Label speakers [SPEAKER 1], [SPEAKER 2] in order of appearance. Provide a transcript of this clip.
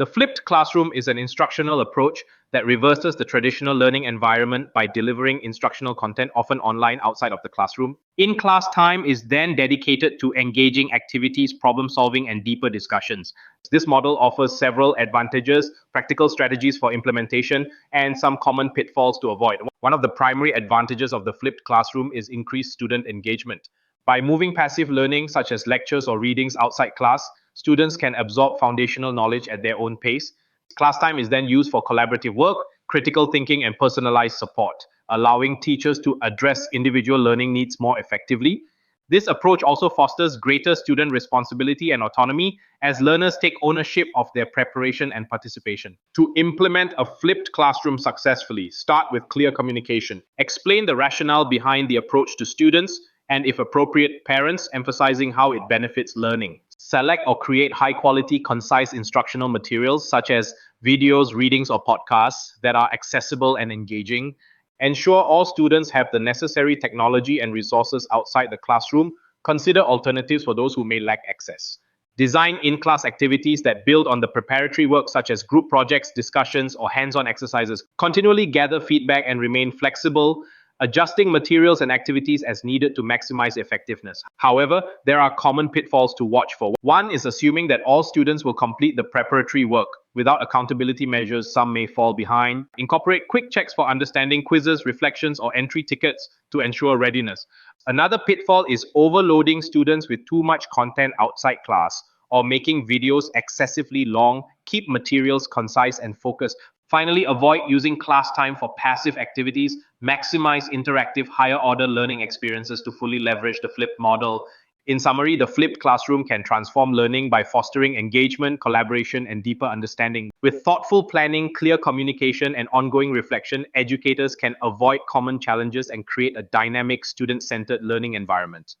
[SPEAKER 1] The flipped classroom is an instructional approach that reverses the traditional learning environment by delivering instructional content, often online outside of the classroom. In class time is then dedicated to engaging activities, problem solving, and deeper discussions. This model offers several advantages, practical strategies for implementation, and some common pitfalls to avoid. One of the primary advantages of the flipped classroom is increased student engagement. By moving passive learning, such as lectures or readings outside class, students can absorb foundational knowledge at their own pace. Class time is then used for collaborative work, critical thinking, and personalized support, allowing teachers to address individual learning needs more effectively. This approach also fosters greater student responsibility and autonomy as learners take ownership of their preparation and participation. To implement a flipped classroom successfully, start with clear communication. Explain the rationale behind the approach to students and, if appropriate, parents, emphasizing how it benefits learning. Select or create high quality, concise instructional materials such as videos, readings, or podcasts that are accessible and engaging. Ensure all students have the necessary technology and resources outside the classroom. Consider alternatives for those who may lack access. Design in-class activities that build on the preparatory work such as group projects, discussions, or hands-on exercises. Continually gather feedback and remain flexible, adjusting materials and activities as needed to maximize effectiveness. However, there are common pitfalls to watch for. One is assuming that all students will complete the preparatory work. Without accountability measures, some may fall behind. Incorporate quick checks for understanding, quizzes, reflections, or entry tickets to ensure readiness. Another pitfall is overloading students with too much content outside class or making videos excessively long. Keep materials concise and focused. Finally, avoid using class time for passive activities. Maximize interactive, higher order learning experiences to fully leverage the flipped model. In summary, the flipped classroom can transform learning by fostering engagement, collaboration, and deeper understanding. With thoughtful planning, clear communication, and ongoing reflection, educators can avoid common challenges and create a dynamic, student-centered learning environment.